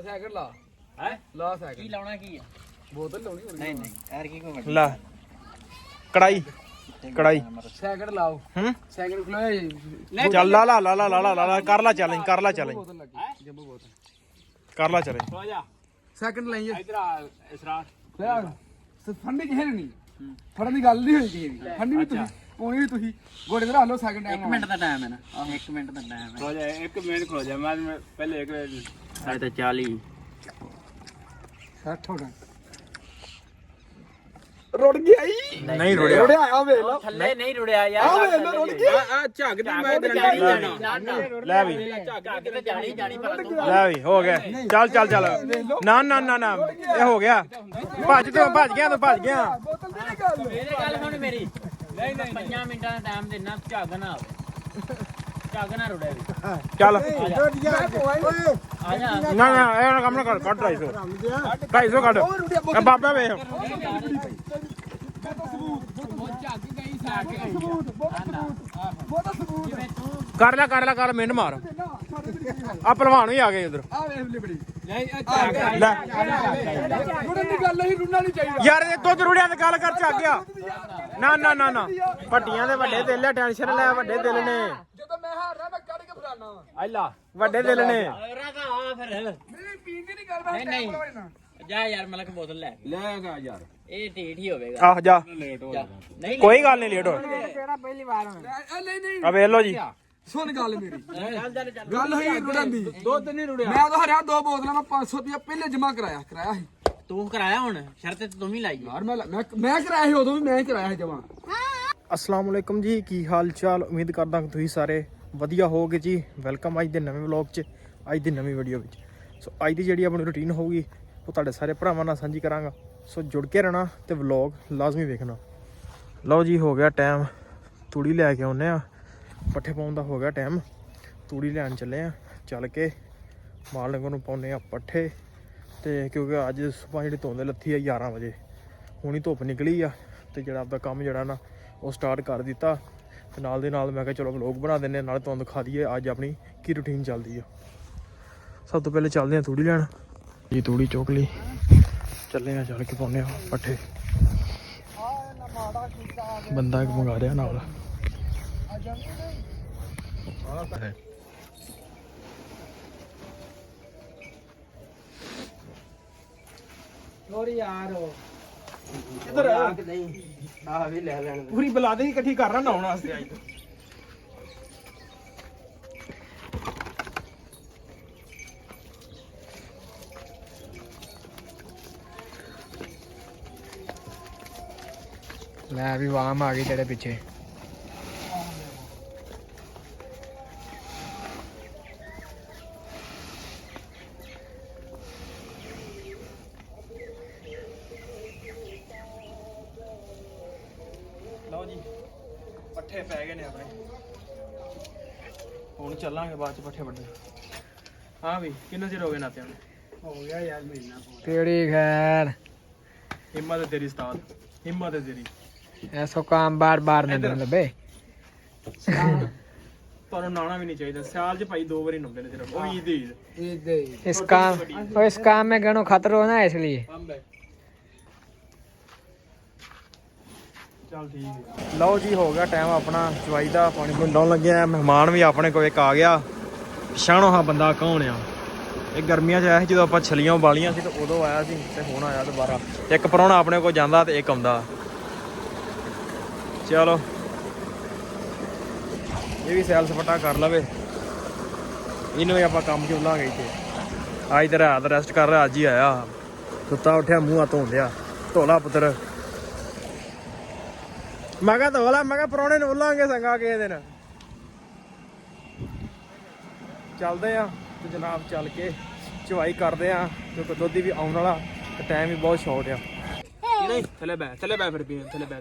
Cycle ਲਾ ਹੈ ਲਾ ਸਾਈਕਲ ਕੀ ਲਾਉਣਾ ਕੀ ਆ ਬੋਤਲ ਲਾਉਣੀ ਹੋਣੀ ਨਹੀਂ ਨਹੀਂ ਯਾਰ ਕੀ ਕੋਈ ਵੱਡੀ ਲੈ ਕੜਾਈ ਕੜਾਈ ਸਾਈਕਲ ਲਾਓ ਹੂੰ ਸਾਈਕਲ ਖਲੋਏ ਚੱਲ ਲਾ ਲਾ ਲਾ ਲਾ ਲਾ ਲਾ ਲਾ ਕਰ ਲਾ ਚੈਲੰਜ ਕਰ ਲਾ ਚੈਲੰਜ ਬੋਤਲ ਲੱਗੀ ਜੰਬੂ ਬੋਤਲ ਕਰ ਲਾ ਚੈਲੰਜ ਹੋ ਜਾ ਸੈਕਿੰਡ ਲਈ ਇਧਰ ਆ ਇਸਰਾ ਲੈ ਫੰਡੀ ਕਿਸੇ ਨੇ ਨਹੀਂ ਫੜਨ ਦੀ ਗੱਲ ਨਹੀਂ ਹੋਈ ਕਿਸੇ ਦੀ ਫੰਡੀ ਵੀ ਤੁਸੀਂ ਪੋਣੀ ਵੀ ਤੁਸੀਂ ਗੋੜੇ ਤੇ ਰੱਖ ਲਓ ਸੈਕਿੰਡ ਟਾਈਮ 1 ਮਿੰਟ ਦਾ ਟਾਈਮ ਹੈ ਨਾ 1 ਮਿੰਟ ਦਾ ਟਾਈਮ ਹੈ ਹੋ ਜਾ 1 ਮਿੰਟ ਖਲੋ ਜਾ ਮੈਂ ਪਹਿਲੇ 1 ਮਿੰਟ ਤਾਂ 40 60 ਹੋ ਗਏ ਰੁੜ ਗਿਆ ਈ ਨਹੀਂ ਰੁੜਿਆ ਰੁੜਿਆ ਆ ਵੇਖ ਲਾ ਥੱਲੇ ਨਹੀਂ ਰੁੜਿਆ ਯਾਰ ਆ ਵੇਖ ਲਾ ਰੁੜ ਗਿਆ ਆ ਝੱਗ ਦੀ ਮੈਂ ਤੇ ਜਾਣੀ ਲੈ ਵੀ ਝੱਗ ਤੇ ਜਾਣੀ ਭਲਾ ਤੂੰ ਲੈ ਵੀ ਹੋ ਗਿਆ ਚੱਲ ਚੱਲ ਚੱਲ ਨਾ ਨਾ ਨਾ ਨਾ ਇਹ ਹੋ ਗਿਆ ਭੱਜ ਗਿਆ ਤੂੰ ਭੱਜ ਗਿਆ ਬੋਤਲ ਦੀ ਨਹੀਂ ਗੱਲ ਮੇਰੇ ਗੱਲ ਸੁਣ ਮੇਰੀ ਨਹੀਂ ਨਹੀਂ 5 ਮਿੰਟਾਂ ਦਾ ਟਾਈਮ ਦੇਣਾ ਝੱਗ ਨਾ ਆਵੇ ਝੱਗ ਨਾ ਰੁੜੇ ਵੀ ਚੱਲ ਆ ਜਾ ਨਾ ਨਾ ਇਹ ਕੰਮ ਨਾ ਕਰ ਕੱਢ 250 ਕੱਢ ਇਹ ਬਾਬਾ ਵੇ ਝੱਗ ਗਈ ਸਾਕ ਬੋਤਲ ਸਬੂਤ ਕਰ ਲੈ ਕਰ ਮਿੰਟ ਮਾਰ ਆ ਪਹਿਲਵਾਨ ਵੀ ਆ ਗਏ ਉਧਰ ਆ ਵੇਖ ਲਿਬੜੀ ਲੈ ਰੁੜਨ ਦੀ ਗੱਲ ਨਹੀਂ ਰੁੜਨਾ ਨਹੀਂ ਚਾਹੀਦਾ ਯਾਰ ਇਹ ਦੁੱਧ ਰੁੜਿਆ ਤੇ ਗੱਲ ਕਰ ਚੱਕ ਗਿਆ ਨਾ ਨਾ ਨਾ ਨਾ ਵੱਡੀਆਂ ਦੇ ਵੱਡੇ ਦਿਲ ਆ ਟੈਨਸ਼ਨ ਲੈ ਵੱਡੇ ਦਿਲ ਨੇ ਜਦੋਂ ਮੈਂ ਹਾਰਨਾ ਮੈਂ ਕੱਢ ਕੇ ਫਲਾਣਾ ਵਾ ਆਇਲਾ ਵੱਡੇ ਦਿਲ ਨੇ ਰਾਗਾ ਆ ਫਿਰ ਮੇਰੀ ਪੀਣ ਦੀ ਨਹੀਂ ਗੱਲ ਮੈਂ ਨਹੀਂ ਨਹੀਂ ਜਾ ਯਾਰ ਮਲਕ ਬੋਤਲ ਲੈ ਲੈਗਾ ਯਾਰ ਇਹ ਢੀਠ ਹੀ ਹੋਵੇਗਾ ਆਹ ਜਾ ਲੇਟ ਹੋ ਜਾਣਾ ਨਹੀਂ ਕੋਈ ਗੱਲ ਨਹੀਂ ਲੇਟ ਹੋ ਤੇਰਾ ਪਹਿਲੀ ਵਾਰ ਨਹੀਂ ਨਹੀਂ ਆ ਵੇਖ ਲਓ ਜੀ ਸੁਣ ਗੱਲ ਮੇਰੀ ਚੱਲ ਗੱਲ ਹੋਈ ਰੁੜਨ ਦੀ ਦੁੱਧ ਨਹੀਂ ਰੁੜਿਆ ਮੈਂ ਤਾਂ ਹਰਿਆ 2 ਬੋਤਲਾਂ ਮੈਂ 500 ਰੁਪਇਆ ਪਹਿਲੇ ਜਮਾ ਕਰਾਇਆ ਸੀ ਤੂੰ ਕਰਾਇਆ ਹੁਣ ਸ਼ਰਤ ਤੇ ਤੂੰ ਵੀ ਲਾਈ ਯਾਰ ਮੈਂ ਕਰਾਇਆ ਸੀ ਉਦੋਂ ਵੀ ਮੈਂ ਹੀ ਕਰਾਇਆ ਸੀ ਜਮਾ ਅਸਲਾਮ ਵਾਲੇਕਮ ਜੀ ਕੀ ਹਾਲ ਚਾਲ ਉਮੀਦ ਕਰਦਾ ਕਿ ਤੁਸੀਂ ਸਾਰੇ ਵਧੀਆ ਹੋਵੋਗੇ ਜੀ ਵੈਲਕਮ ਅੱਜ ਦੇ ਨਵੇਂ ਵਲੌਗ 'ਚ ਅੱਜ ਦੀ ਨਵੀਂ ਵੀਡੀਓ ਵਿੱਚ ਸੋ ਅੱਜ ਦੀ ਜਿਹੜੀ ਆਪਣੀ ਰੁਟੀਨ ਹੋਊਗੀ ਉਹ ਤੁਹਾਡੇ ਸਾਰੇ ਭਰਾਵਾਂ ਨਾਲ ਸਾਂਝੀ ਕਰਾਂਗਾ ਸੋ ਜੁੜ ਕੇ ਰਹਿਣਾ ਤੇ ਵਲੌਗ ਲਾਜ਼ਮੀ ਵੇਖਣਾ ਲਓ ਜੀ ਹੋ ਗਿਆ ਟਾਈਮ ਤੂੜੀ ਲੈ ਕੇ ਆਉਨੇ ਆ ਪੱਠੇ ਪਾਉਣ ਦਾ ਹੋ ਗਿਆ ਟਾਈਮ ਤੂੜੀ ਲੈਣ ਚੱਲੇ ਆ ਚੱਲ ਕੇ ਮਾਲ ਡੰਗਰ ਨੂੰ ਪਾਉਨੇ ਆ ਪੱਠੇ ਤੇ ਕਿਉਂਕਿ ਅੱਜ ਸੁਬਾਹ ਜਿਹੜੀ ਧੁੰਦ ਲੱਥੀ ਆ 11 ਵਜੇ ਹੁਣੀ ਧੁੱਪ ਨਿਕਲੀ ਆ ਤੇ ਜਿਹੜਾ ਆਪਦਾ ਕੰਮ ਜਿਹੜਾ ਨਾ ਉਹ ਸਟਾਰਟ ਕਰ ਦਿੱਤਾ ਤੇ ਨਾਲ ਦੇ ਨਾਲ ਮੈਂ ਕਿਹਾ ਚਲੋ ਵਲੌਗ ਬਣਾ ਦਿੰਨੇ ਨਾਲ ਤੁਹਾਨੂੰ ਦਿਖਾ ਦਈਏ ਅੱਜ ਆਪਣੀ ਕੀ ਰੁਟੀਨ ਚੱਲਦੀ ਆ ਸਭ ਤੋਂ ਪਹਿਲੇ ਚੱਲਦੇ ਆ ਤੂੜੀ ਲੈਣ ਜੀ ਤੂੜੀ ਚੁੱਕ ਲਈ ਚੱਲੇ ਆ ਚੱਲ ਕੇ ਪਾਉਨੇ ਆ ਪੱਠੇ ਬੰਦਾ ਇੱਕ ਮੰਗਾ ਰਿਹਾ ਨਾਲ ਲੋਰੀ ਯਾਰ ਕਿੱਧਰ ਆ ਨਹੀਂ ਆ ਵੀ ਲੈ ਲੈਣ ਪੂਰੀ ਬੁਲਾ ਦੇ ਇਕੱਠੀ ਕਰ ਰਹਾ ਨਹਾਉਣ ਵਾਸਤੇ ਅੱਜ ਲੈ ਵੀ ਵਾਮ ਆ ਗਈ ਤੇਰੇ ਪਿੱਛੇ ਲਓ ਜੀ ਪੱਠੇ ਪੈ ਗਏ ਨੇ ਆਪਣੇ ਹੁਣ ਚੱਲਾਂਗੇ ਬਾਅਦ ਚ ਪੱਠੇ ਵੱਢਣ ਹਾਂ ਵੀ ਕਿੰਨਾ ਚਿਰ ਹੋ ਗਿਆ ਨਾਤਿਆਂ ਨੂੰ ਹੋ ਗਿਆ ਯਾਰ ਮਹੀਨਾ ਤੇਰੀ ਖੈਰ ਹਿੰਮਤ ਹੈ ਤੇਰੀ ਉਸਤਾਦ ਹਿੰਮਤ ਹੈ ਤੇਰੀ ਐਸੋ ਕੰਮ ਬਾਰ ਨਹੀਂ ਦਿਨ ਲੱਭੇ ਤੁਹਾਨੂੰ ਨਾਣਾ ਵੀ ਨਹੀਂ ਚਾਹੀਦਾ ਸਿਆਲ ਚ ਭਾਈ 2 ਵਾਰੀ ਨਹਾਉਂਦੇ ਨੇ ਸਿਰਫ ਉਹ ਈਦ इस काम में घणो खतरो ना इसलिए ਚੱਲ ਠੀਕ ਹੈ ਲਓ ਜੀ ਹੋ ਗਿਆ ਟਾਈਮ ਆਪਣਾ ਚਵਾਈ ਦਾ ਪਾਣੀ ਪੂਣੀ ਲਾਉਣ ਲੱਗਿਆ ਮਹਿਮਾਨ ਵੀ ਆਪਣੇ ਕੋਲ ਇੱਕ ਆ ਗਿਆ ਪਛਾਣੋ ਹਾਂ ਬੰਦਾ ਕੌਣ ਆ ਇਹ ਗਰਮੀਆਂ 'ਚ ਆਇਆ ਸੀ ਜਦੋਂ ਆਪਾਂ ਛਲੀਆਂ ਉਬਾਲੀਆਂ ਸੀ ਤੇ ਉਦੋਂ ਆਇਆ ਸੀ ਤੇ ਹੁਣ ਆਇਆ ਦੁਬਾਰਾ ਇੱਕ ਪ੍ਰਾਹੁਣਾ ਆਪਣੇ ਕੋਲ ਜਾਂਦਾ ਤੇ ਇੱਕ ਆਉਂਦਾ ਚਲੋ ਇਹ ਵੀ ਸੈਲ ਸਪਾਟਾ ਕਰ ਲਵੇ ਇਹਨੂੰ ਵੀ ਆਪਾਂ ਕੰਮ ਚੋਂ ਲਾਂਗੇ ਇੱਥੇ ਅੱਜ ਤੇ ਰਾਤ ਰੈਸਟ ਕਰ ਰਿਹਾ ਅੱਜ ਹੀ ਆਇਆ ਸੁੱਤਾ ਉੱਠਿਆ ਮੂੰਹ ਹੱਥ ਧੋਂਦਿਆ ਧੋਲਾ ਪੁੱਤਰ ਮੈਂ ਕਿਹਾ ਧੋਲਾ ਮੈਂ ਕਿਹਾ ਪ੍ਰਾਹੁਣੇ ਨੂੰ ਲਾਂਗੇ ਸੰਗਾ ਕਿਸੇ ਦਿਨ ਚੱਲਦੇ ਆ ਤੇ ਜਨਾਬ ਚੱਲ ਕੇ ਚਵਾਈ ਕਰਦੇ ਆ ਕਿਉਂਕਿ ਦੁੱਧ ਵੀ ਆਉਣ ਵਾਲਾ ਤੇ ਟਾਈਮ ਵੀ ਬਹੁਤ ਸ਼ਾਰਟ ਆ ਨਹੀਂ ਥੱਲੇ ਬੈ ਫਿਰ ਪੀ ਥੱਲੇ ਬੈ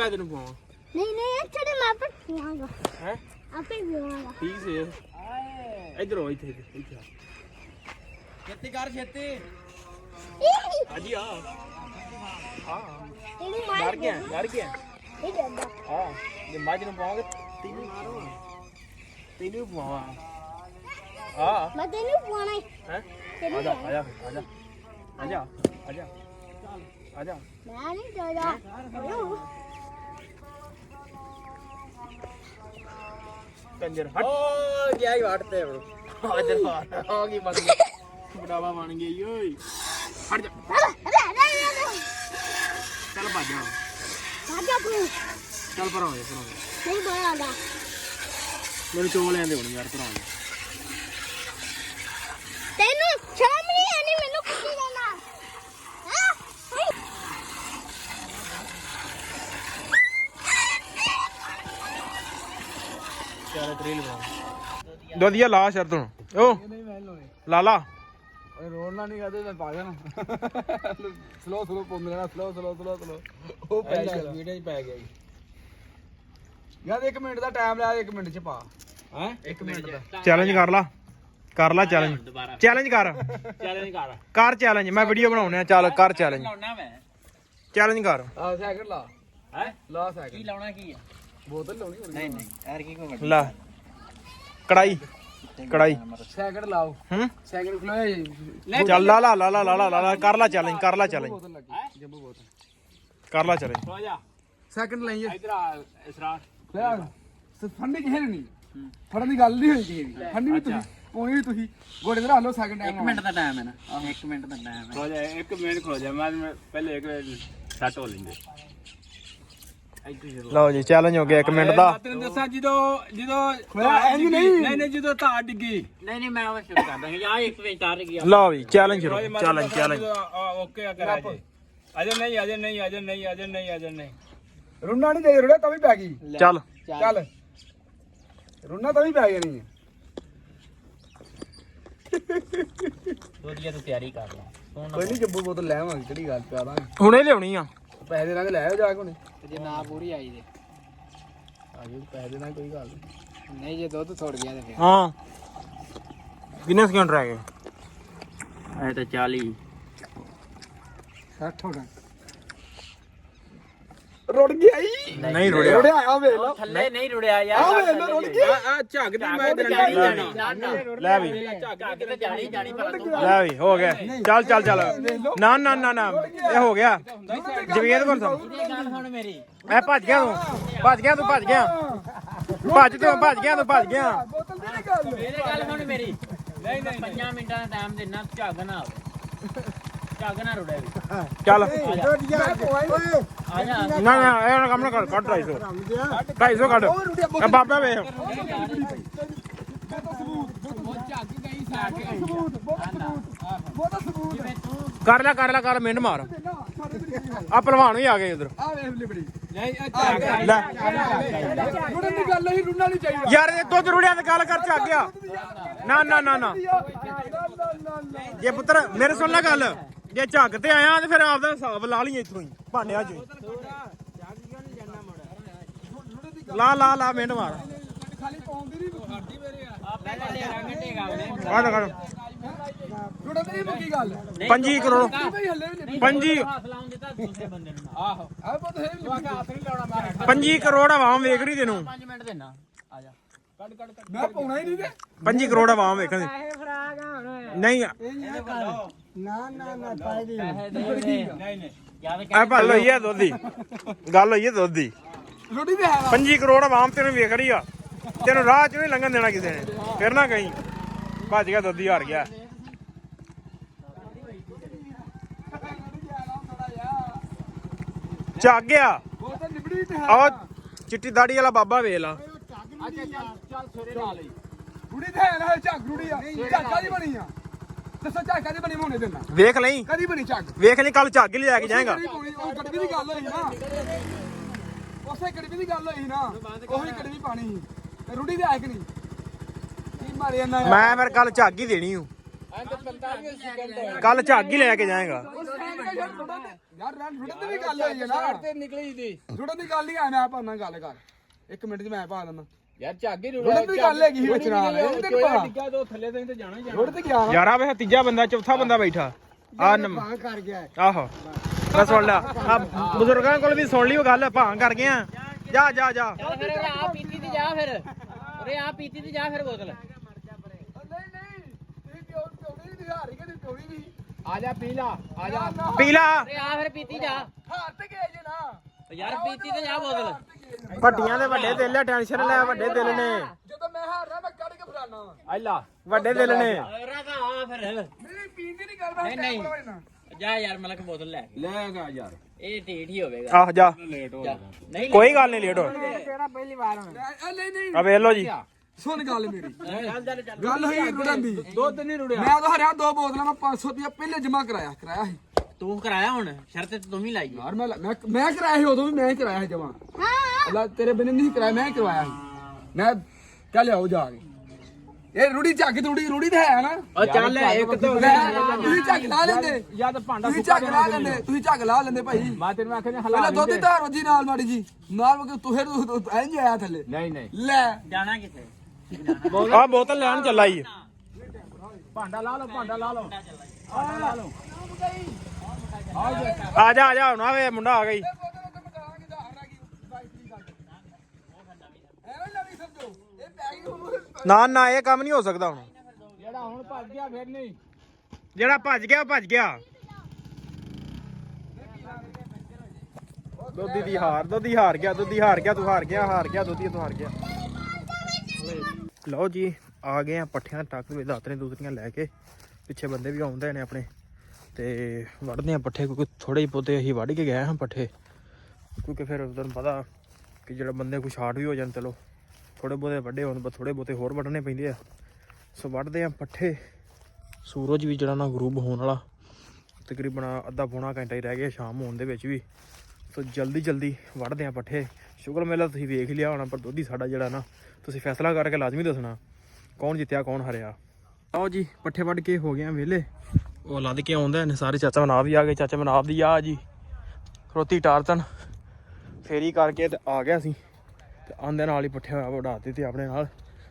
ਤੈਨੂੰ ਪਾਵਾਂ नहीं छोटे मैं पर पीऊंगा ਹੈ आप ही पीऊंगा ਠੀਕ ਸੇ ਇਧਰ ਹੋ ਇੱਥੇ ਛੇਤੀ ਕਰ ਛੇਤੀ ਆਜੀ ਆ तेरी मार ਡਰ ਗਿਆ ये डब्बा ਹਾਂ ਜੇ ਮੱਝ ਨੂੰ ਪਾਵਾਂਗੇ ਤੈਨੂੰ ਪਾਵਾਂ मैं तेनू पुआना ਹੈ ਤੇਰੀ ਆਜਾ ਆਜਾ ਆਜਾ ਆਜਾ ਆਜਾ ਆਜਾ ਮੈਂ ਨਹੀਂ ਜਾਣਾ ਕੰਜਰ ਓ ਗਿਆ ਹੀ ਵੜਤੇ ਬਰੋ ਹਾਜ਼ਰ ਹੋ ਗਈ ਬਣ ਗਈ ਬੜਾਵਾ ਬਣ ਗਈ ਓਏ ਹਟ ਜਾ ਚੱਲ ਭੱਜ ਜਾ ਸਾਡਾ ਤੂੰ ਚੱਲ ਪਰਾਂ ਹੋ ਜਾ ਨਹੀਂ ਬੋਲਾਂਗਾ ਮੈਨੂੰ ਚੋਲ ਲੈਂਦੇ ਹੁਣ ਯਾਰ ਭਰਾ ਤੈਨੂੰ ਸ਼ਰਮ ਨਹੀਂ ਆਣੀ ਮੈਨੂੰ ਕੁੱਤੀ ਦੇਣਾ ਹਾਂ ਚੱਲ ਟ੍ਰੇਲ ਬਣਾ ਦੋਦੀਆ ਲਾ ਸ਼ਰਤ ਹੁਣ ਓ ਨਹੀਂ ਮੈਂ ਲਾਉਣੇ ਲਾਲਾ ਓਏ ਰੋਣਾ ਨਹੀਂ ਕਰਦੇ ਮੈਂ ਪਾ ਜਾਣਾ ਸਲੋ ਸਲੋ ਪੁੰਦ ਲੈਣਾ ਸਲੋ ਉਹ ਪੈ ਗਿਆ ਵੀਡੀਓ 'ਚ ਪੈ ਗਿਆ ਜੀ ਯਾਰ 1 ਮਿੰਟ ਦਾ ਟਾਈਮ ਲਿਆ 1 ਮਿੰਟ ਚ ਪਾ ਹੈ 1 ਮਿੰਟ ਦਾ ਚੈਲੰਜ ਕਰ ਲਾ ਚੈਲੰਜ ਦੁਬਾਰਾ ਚੈਲੰਜ ਕਰ ਚੈਲੰਜ ਕਰ ਕਰ ਚੈਲੰਜ ਮੈਂ ਵੀਡੀਓ ਬਣਾਉਣੇ ਆ ਚੱਲ ਕਰ ਚੈਲੰਜ ਲਾਉਣਾ ਮੈਂ ਚੈਲੰਜ ਕਰ ਆ ਸੈਕਿੰਡ ਲਾ ਹੈ ਲਾ ਕੀ ਸੈਕਿੰਡ ਲਾਉਣਾ ਕੀ ਆ ਬੋਤਲ ਲਾਉਣੀ ਨਹੀਂ ਯਾਰ ਕੀ ਕੋ ਲਾ ਕੜਾਈ ਸੈਕਿੰਡ ਲਾਓ ਹੂੰ ਸੈਕਿੰਡ ਖਲੋਇਆ ਚੱਲ ਲਾ ਕਰ ਲਾ ਚੈਲੰਜ ਬੋਤਲ ਲੱਗੀ ਜੰਬੋ ਬੋਤਲ ਕਰ ਲਾ ਚੈਲੰਜ ਹੋ ਜਾ ਸੈਕਿੰਡ ਲਈ ਇਧਰ ਆ ਇਸਰਾਰ ਲੈ ਫੜਨੀ ਕਿਸੇ ਨੇ ਨਹੀਂ ਫੜਨ ਦੀ ਗੱਲ ਨਹੀਂ ਹੋਈ ਕਿਸੇ ਦੀ ਫੜਨੀ ਵੀ ਤੁਸੀਂ ਪੋਣੀ ਵੀ ਤੁਸੀਂ ਗੋੜੇ ਤੇ ਰੱਖ ਲਓ ਸੈਕਿੰਡ ਟਾਈਮ 1 ਮਿੰਟ ਦਾ ਟਾਈਮ ਹੈ ਨਾ 1 ਮਿੰਟ ਦਾ ਟਾਈਮ ਹੈ ਖੋ ਜਾ 1 ਮਿੰਟ ਖੋ ਜਾ ਮੈਂ ਪਹਿਲੇ ਇੱਕ ਸੈੱਟ ਹੋ ਲੈਂਦੇ ਲਓ ਜੀ ਚੈਲੰਜ ਹੋ ਗਿਆ 1 ਮਿੰਟ ਦਾ ਤੈਨੂੰ ਦੱਸਾਂ ਜਦੋਂ ਨਹੀਂ ਜਦੋਂ ਧਾਰ ਡਿੱਗੀ ਨਹੀਂ ਮੈਂ ਉਹ ਸ਼ੁਰੂ ਕਰ ਦਾਂਗਾ ਯਾ ਇੱਕ ਵਿੱਚ ਤਾਰ ਗਿਆ ਲਓ ਵੀ ਚੈਲੰਜ ਸ਼ੁਰੂ ਚੈਲੰਜ ਓਕੇ ਕਰਾ ਜੀ ਅਜੇ ਨਹੀਂ ਰੁੰਨਾ ਨਹੀਂ ਦੇ ਰੁੜਾ ਤਾਂ ਵੀ ਪੈ ਗਈ ਚੱਲ ਚੱਲ ਰੁੰਨਾ ਤਾਂ ਵੀ ਪੈ ਗਈ ਨਹੀਂ ਵਧੀਆ ਤੂੰ ਤਿਆਰੀ ਕਰ ਲੈ ਕੋਈ ਨਹੀਂ ਜੰਬੋ ਬੋਤਲ ਲੈ ਆਵਾਂਗੇ ਕਿਹੜੀ ਗੱਲ ਪਿਆ ਦਾਂਗੇ ਹੁਣੇ ਲਿਆਉਣੀ ਆ ਪੈਸੇ ਦੇਣਾ ਤੇ ਲੈ ਆਓ ਜਾ ਕੇ ਹੁਣੇ ਜੇ ਨਾ ਪੂਰੀ ਆਈ ਤੇ ਆਜੋ ਪੈਸੇ ਦੇਣਾ ਕੋਈ ਗੱਲ ਨਹੀਂ ਜੇ ਦੁੱਧ ਥੋੜ ਗਿਆ ਤੇ ਫਿਰ ਹਾਂ ਕਿੰਨੇ ਸਕਿੰਟ ਰਹਿ ਗਏ ਐ ਤਾਂ 40 60 ਹੋ ਗਏ ਰੁੜ ਗਿਆ ਈ ਨਹੀਂ ਰੁੜਿਆ ਰੁੜਿਆ ਆ ਵੇਖ ਲਓ ਥੱਲੇ ਨਹੀਂ ਰੁੜਿਆ ਯਾਰ ਆ ਵੇਖ ਲਓ ਰੁੜ ਗਿਆ ਆ ਝੱਗ ਦੀ ਮੈਂ ਲੈ ਵੀ ਝੱਗ ਤੇ ਜਾਣੀ ਭਲਾ ਤੂੰ ਲੈ ਵੀ ਹੋ ਗਿਆ ਚੱਲ ਨਾ ਇਹ ਹੋ ਗਿਆ ਜਵੇਦ ਕੋਲ ਸਮ ਇਹ ਗੱਲ ਸੁਣ ਮੇਰੀ ਮੈਂ ਭੱਜ ਗਿਆ ਤੂੰ ਭੱਜ ਗਿਆ ਬੋਤਲ ਦੀ ਨਹੀਂ ਗੱਲ ਮੇਰੇ ਗੱਲ ਸੁਣ ਮੇਰੀ ਨਹੀਂ 5 ਮਿੰਟਾਂ ਦਾ ਟਾਈਮ ਦੇਣਾ ਝੱਗ ਨਾ ਆਵੇ ਝੱਗ ਨਾ ਰੁੜੇ ਵੀ ਚੱਲ ਆ ਜਾ ਨਾ ਇਹ ਕੰਮ ਨਾ ਕਰ ਕੱਢ 250 ਕੱਢ ਇਹ ਬਾਬਾ ਵੇਖ ਕਰ ਮਿੰਟ ਮਾਰ ਆ ਪਹਿਲਵਾਨ ਵੀ ਆ ਗਏ ਉਧਰ ਆ ਵੇਖ ਲਿਬੜੀ ਲੈ ਰੁੜਨ ਦੀ ਗੱਲ ਨਹੀਂ ਰੁੜਨਾ ਨਹੀਂ ਚਾਹੀਦਾ ਯਾਰ ਇਹ ਦੁੱਧ ਰੁੜਿਆ ਤੇ ਗੱਲ ਕਰ ਚੱਕ ਗਿਆ ਨਾ ਜੇ ਪੁੱਤਰ ਮੇਰੇ ਸੁਣ ਲੈ ਗੱਲ ਜੇ ਝੱਗ ਤੇ ਆਇਆ ਤੇ ਫਿਰ ਆਪਦਾ ਹਿਸਾਬ ਲਾ ਲਈ ਇੱਥੋਂ ਹੀ ਭਾਂਡਿਆਂ ਚੋਂ ਲਾ ਮਿੰਟ ਮਾਰ ਖਾਲੀ ਪਾਉਂਦੀ ਨਹੀਂ ਕੱਢ ਰੁੜਨ ਦੀ ਮੁੱਕੀ ਗੱਲ 25 ਕਰੋੜ ਭਾਈ ਹੱਲੇ ਵੀ ਨਹੀਂ 25 ਹੱਥ ਲਾਉਣ ਦਿੱਤਾ ਦੂਸਰੇ ਬੰਦੇ ਨੂੰ ਆਹੋ ਆ ਬਹੁਤ ਹੈ ਨਹੀਂ 25 ਕਰੋੜ ਆਵਾਮ ਵੇਖ ਰਹੀ ਤੈਨੂੰ 5 ਮਿੰਟ ਦੇਣਾ ਆ ਜਾ ਮੈਂ ਪਾਉਣਾ ਹੀ ਨਹੀਂ ਤੇ 25 ਕਰੋੜ ਆਵਾਮ ਵੇਖਣ ਦੀ ਨਹੀਂ ਨਹੀਂ ਆ ਗੱਲ ਹੋਈ ਹੈ ਦੁੱਧ ਦੀ ਰੋਟੀ ਤੇ ਹੈ 25 ਕਰੋੜ ਆਵਾਮ ਤੈਨੂੰ ਵੇਖ ਰਹੀ ਆ ਤੈਨੂੰ ਰਾਹ ਚ ਨਹੀਂ ਲੰਘਣ ਦੇਣਾ ਕਿਸੇ ਨੇ ਫਿਰ ਨਾ ਕਹੀਂ ਭੱਜ ਗਿਆ ਦੁੱਧ ਹੀ ਹਾਰ ਗਿਆ ਝੱਗ ਗਿਆ ਬੋਤਲ ਨਿਬੜੀ ਤੇ ਹੈ ਆ ਚਿੱਟੀ ਦਾੜੀ ਵਾਲਾ ਬਾਬਾ ਵੇਖ ਲਾ ਚੱਲ ਸਵੇਰੇ ਲਾ ਲਈ ਰੁੜੀ ਤੇ ਹੈ ਨਾ ਝੱਗ ਰੁੜੀ ਆ ਝੱਗ ਕਾਦੀ ਬਣੀ ਆ ਦੱਸੋ ਝੱਗ ਕਾਦੀ ਬਣੀ ਹੋਣੇ ਦਿੰਦਾ ਵੇਖ ਲਈ ਕਦੀ ਬਣੀ ਝੱਗ ਵੇਖ ਲਈ ਕੱਲ ਝੱਗ ਹੀ ਲੈ ਕੇ ਜਾਏਗਾ ਉਹ ਕੜਵੀ ਦੀ ਗੱਲ ਹੋਈ ਨਾ ਉਸੇ ਕੜਵੀ ਦੀ ਗੱਲ ਹੋਈ ਨਾ ਉਹੀ ਕੜਵੀ ਪਾਣੀ ਸੀ ਰੁੜੀ ਤੇ ਆਇਆ ਕਿ ਨਹੀਂ ਕੀ ਮਾਰੇ ਨਾ ਮੈਂ ਫਿਰ ਕੱਲ ਝੱਗ ਹੀ ਦੇਣੀ ਹੂੰ ਕੱਲ ਝੱਗ ਹੀ ਲੈ ਕੇ ਜਾਏਗਾ ਯਾਰ ਰੁੜਨ ਦੀ ਵੀ ਗੱਲ ਹੋਈ ਹੈ ਨਾ ਤੇ ਨਿਕਲੀ ਦੀ ਰੁੜਨ ਦੀ ਗੱਲ ਨਹੀਂ ਆ ਮੈਂ ਪਾਣਾ ਗੱਲ ਕਰ 1 ਮਿੰਟ 'ਚ ਮੈਂ ਪਾ ਦਿੰਦਾ ਯਾਰ ਝੱਗ ਹੀ ਰੁੜਨ ਦੀ ਗੱਲ ਹੈਗੀ ਵਿੱਚ ਨਾਲ ਇਹ ਤੇ ਪਾ ਡਿੱਗਾ ਤੋਂ ਥੱਲੇ ਤੇ ਜਾਣਾ ਹੀ ਜਾਣਾ ਰੁੜ ਤੇ ਗਿਆ ਯਾਰ ਆ ਵੇ ਤੀਜਾ ਬੰਦਾ ਚੌਥਾ ਬੰਦਾ ਬੈਠਾ ਆ ਕਰ ਗਿਆ ਆਹੋ ਮੈਂ ਸੁਣ ਲਿਆ ਆ ਬਜ਼ੁਰਗਾਂ ਕੋਲ ਵੀ ਸੁਣ ਲਈ ਉਹ ਗੱਲ ਭਾਂ ਕਰ ਗਏ ਆ ਜਾ ਚੱਲ ਫਿਰ ਆ ਪੀਤੀ ਤੇ ਜਾ ਫਿਰ ਉਰੇ ਆ ਪੀਤੀ ਤੇ ਜਾ ਫਿਰ ਬੋਤਲ ਨਹੀਂ ਤੁਸੀਂ ਕਿਉਂ ਨਹੀਂ ਹਾਰ ਹੀ ਕਦੀ ਟੋਣੀ ਵੀ ਆ ਜਾ ਪੀ ਲਾ ਆ ਜਾ ਪੀਲਾ ਅਰੇ ਆ ਫਿਰ ਪੀਤੀ ਜਾ ਹਾਰ ਤੇ ਗਏ ਜੇ ਨਾ ਯਾਰ ਪੀਤੀ ਤੇ ਜਾ ਬੋਤਲ ਵੱਡੀਆਂ ਦੇ ਵੱਡੇ ਦਿਲ ਆ, ਟੈਨਸ਼ਨ ਲੈ, ਵੱਡੇ ਦਿਲ ਨੇ, ਜਦੋਂ ਮੈਂ ਹਾਰਨਾ ਮੈਂ ਕੱਢ ਕੇ ਫਰਾਨਾ ਵਾ ਆਇਲਾ ਵੱਡੇ ਦਿਲ ਨੇ। ਰਾਗਾ ਆ ਫਿਰ ਮੇਰੀ ਪੀਣ ਦੀ ਨਹੀਂ ਗੱਲ ਮੈਂ ਨਹੀਂ, ਟਾਈਮ ਨਾ ਜਾ ਯਾਰ ਮਲਕ ਬੋਤਲ ਲੈ ਕੇ ਲੈ ਗਾ ਯਾਰ ਇਹ ਢੀਠ ਹੀ ਹੋਵੇਗਾ ਆਹ ਜਾ, ਲੇਟ ਹੋ ਜਾ ਨਹੀਂ ਕੋਈ ਗੱਲ ਨਹੀਂ ਲੇਟ ਹੋ। ਨਹੀਂ ਨਹੀਂ ਆ ਵੇਖ ਲਓ ਜੀ, ਸੁਣ ਗੱਲ ਮੇਰੀ ਚੱਲ ਗੱਲ ਹੋਈ ਰੁੜਨ ਦੀ ਦੁੱਧ ਨਹੀਂ ਰੁੜਿਆ ਮੈਂ ਤਾਂ ਹਰਿਆ 2 ਬੋਤਲਾਂ ਮੈਂ 500 ਰੁਪਇਆ ਪਹਿਲੇ ਜਮਾ ਕਰਾਇਆ ਸੀ ਤੂੰ ਕਰਾਇਆ ਹੁਣ ਸ਼ਰਤ ਤੇ ਤੂੰ ਹੀ ਲਾਈ ਯਾਰ ਮੈਂ ਕਰਾਇਆ ਸੀ ਉਦੋਂ ਵੀ ਮੈਂ ਹੀ ਕਰਾਇਆ ਸੀ ਜਮਾ ਅੱਲਾ ਤੇਰੇ ਬਿਨਾਂ ਨਹੀਂ ਕਰਾਇਆ ਮੈਂ ਹੀ ਕਰਵਾਇਆ ਸੀ ਮੈਂ ਕਹਿ ਲਿਆਓ ਜਾ ਕੇ ਇਹ ਰੂੜੀ ਝੱਗ ਰੂੜੀ ਤੇ ਹੈ ਨਾ ਉਹ ਚੱਲ ਇੱਕ ਤੋਂ ਤੁਸੀਂ ਝੱਗ ਲਾ ਲੈਂਦੇ ਜਾਂ ਤਾਂ ਭਾਂਡਾ ਤੁਸੀਂ ਝੱਗ ਲਾ ਲੈਂਦੇ ਭਾਈ ਮੈਂ ਤੈਨੂੰ ਆਖਿਆ ਨੇ ਪਹਿਲਾਂ ਹਲਾ ਦੁੱਧ ਦੀ ਧਾਰ ਵੱਜੀ ਨਾਲ ਮਾੜੀ ਜੀ ਨਾਲ ਤੂੰ ਇੰਜ ਆਇਆ ਥੱਲੇ ਨਹੀਂ ਨਹੀਂ ਲੈ ਜਾਣਾ ਕਿੱਥੇ ਆ ਬੋਤਲ ਲੈਣ ਚੱਲਾ ਈ। ਭਾਂਡਾ ਲਾ ਲਓ ਭਾਂਡਾ ਲਾ ਲਓ ਲਾ ਲਓ ਆ ਜਾ ਹੁਣ ਆਵੇ ਮੁੰਡਾ ਆ ਗਈ। ਨਾ ਇਹ ਕੰਮ ਨਹੀਂ ਹੋ ਸਕਦਾ ਹੁਣ। ਜਿਹੜਾ ਹੁਣ ਭੱਜ ਗਿਆ ਫਿਰ ਨਹੀਂ ਜਿਹੜਾ ਭੱਜ ਗਿਆ ਉਹ ਭੱਜ ਗਿਆ। ਦੁੱਧੀ ਦੀ ਹਾਰ ਗਿਆ ਤੂੰ ਹਾਰ ਗਿਆ ਦੁੱਧੀ ਤੂੰ ਹਾਰ ਗਿਆ। ਲਓ ਜੀ ਆ ਗਏ ਆ ਪੱਠਿਆਂ ਦਾ ਟੱਕ ਵਿੱਚ ਦਾਤਰੀਆਂ ਦੂਸਰੀਆਂ ਲੈ ਕੇ, ਪਿੱਛੇ ਬੰਦੇ ਵੀ ਆਉਂਦੇ ਨੇ ਆਪਣੇ ਤੇ ਵੱਢਦੇ ਆ ਪੱਠੇ, ਕਿਉਂਕਿ ਥੋੜੇ ਜਿਹੇ ਪੌਦੇ ਅਸੀਂ ਵੱਢ ਕੇ ਗਏ ਹਾਂ ਪੱਠੇ, ਕਿਉਂਕਿ ਫਿਰ ਤੁਹਾਨੂੰ ਪਤਾ ਕਿ ਜਿਹੜਾ ਬੰਦੇ ਕੋਈ ਸ਼ਾਰਟ ਵੀ ਹੋ ਜਾਣ, ਚਲੋ ਥੋੜੇ ਬਹੁਤੇ ਵੱਡੇ ਹੋਣ ਪਰ ਥੋੜੇ ਬਹੁਤੇ ਹੋਰ ਵੱਢਣੇ ਪੈਂਦੇ ਆ। ਸੋ ਵੱਢਦੇ ਆ ਪੱਠੇ। ਸੂਰਜ ਵੀ ਜਿਹੜਾ ਨਾ ਗਰੂਬ ਹੋਣ ਵਾਲਾ, ਤਕਰੀਬਨ ਅੱਧਾ ਪੌਣਾ ਘੰਟਾ ਹੀ ਰਹਿ ਗਿਆ ਸ਼ਾਮ ਹੋਣ ਦੇ ਵਿੱਚ ਵੀ। ਸੋ ਜਲਦੀ ਵੱਢਦੇ ਆ ਪੱਠੇ। ਸ਼ੁਕਰ ਮੇਲਾ ਤੁਸੀਂ ਵੇਖ ਲਿਆ ਹੋਣਾ, ਪਰ ਦੁੱਧੀ ਸਾਡਾ ਜਿਹੜਾ ਨਾ ਤੁਸੀਂ ਫੈਸਲਾ ਕਰਕੇ ਲਾਜ਼ਮੀ ਦੱਸਣਾ ਕੌਣ ਜਿੱਤਿਆ ਕੌਣ ਹਾਰਿਆ। ਆਓ ਜੀ ਪੱਠੇ ਵੱਢ ਕੇ ਹੋ ਗਏ ਆ ਵਿਹਲੇ। ਉਹ ਲੱਦ ਕੇ ਆਉਂਦੇ ਨੇ ਸਾਰੇ, ਚਾਚਾ ਮਨਾਬ ਵੀ ਆ ਗਏ, ਚਾਚਾ ਮਨਾਬ ਦੀ ਆ ਜੀ ਖਰੋਤੀ ਟਾਰਤਨ ਫੇਰੀ ਕਰਕੇ ਤੇ ਆ ਗਿਆ ਸੀ ਤੇ ਆਂਦੇ ਨਾਲ ਹੀ ਪੱਠੇ ਵਢਾ ਦਿੱਤੇ ਆਪਣੇ ਨਾਲ।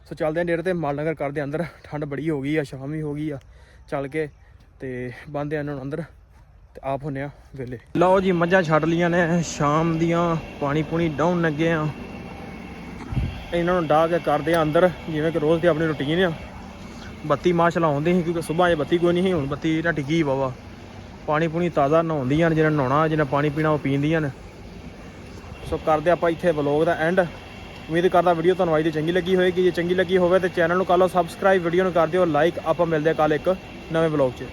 ਸੋ ਚੱਲਦੇ ਆ ਨੇੜੇ ਤੇ ਮਾਲ ਨਗਰ ਕਰਦੇ ਅੰਦਰ, ਠੰਡ ਬੜੀ ਹੋ ਗਈ ਆ, ਸ਼ਾਮ ਵੀ ਹੋ ਗਈ ਆ, ਚੱਲ ਕੇ ਤੇ ਬੰਦੇ ਇਹਨਾਂ ਨੂੰ ਅੰਦਰ ਤੇ ਆਪ ਹੁੰਨੇ ਆ ਵੇਲੇ। ਲਓ ਜੀ ਮੱਝਾਂ ਛੱਡ ਲੀਆਂ ਨੇ ਸ਼ਾਮ ਦੀਆਂ, ਪਾਣੀ ਪੂਣੀ ਡਾਉਣ ਲੱਗੇ ਆ, ਇਹਨਾਂ ਨੂੰ ਡਾਹ ਕੇ ਕਰਦੇ ਆ ਅੰਦਰ ਜਿਵੇਂ ਕਿ ਰੋਜ਼ ਦੀ ਆਪਣੀ ਰੁਟੀਨ ਆ। ਬੱਤੀ ਮਾਸ਼ਾਅੱਲਾ ਆਉਂਦੀ ਸੀ ਕਿਉਂਕਿ ਸੁਬਾਹ ਜੇ ਬੱਤੀ ਕੋਈ ਨਹੀਂ ਸੀ, ਹੁਣ ਬੱਤੀ ਨਾ ਟਿੱਕੀ ਬਾਵਾ। ਪਾਣੀ ਪੂਣੀ ਤਾਜ਼ਾ ਨਹਾਉਂਦੀਆਂ ਨੇ, ਜਿਹਨਾਂ ਨਹਾਉਣਾ ਜਿਹਨਾਂ ਪਾਣੀ ਪੀਣਾ ਉਹ ਪੀਂਦੀਆਂ ਨੇ। ਸੋ ਕਰਦੇ ਆਪਾਂ ਇੱਥੇ ਵਲੋਗ ਦਾ ਐਂਡ। ਉਮੀਦ ਕਰਦਾ ਵੀਡੀਓ ਤੁਹਾਨੂੰ ਅੱਜ ਦੀ ਚੰਗੀ ਲੱਗੀ ਹੋਏਗੀ। ਜੇ ਚੰਗੀ ਲੱਗੀ ਹੋਵੇ ਤਾਂ ਚੈਨਲ ਨੂੰ ਕਰ ਲਓ ਸਬਸਕ੍ਰਾਈਬ, ਵੀਡੀਓ ਨੂੰ ਕਰ ਦਿਓ ਲਾਈਕ। ਆਪਾਂ ਮਿਲਦੇ ਹਾਂ ਕੱਲ ਇੱਕ ਨਵੇਂ ਵਲੋਗ 'ਚ।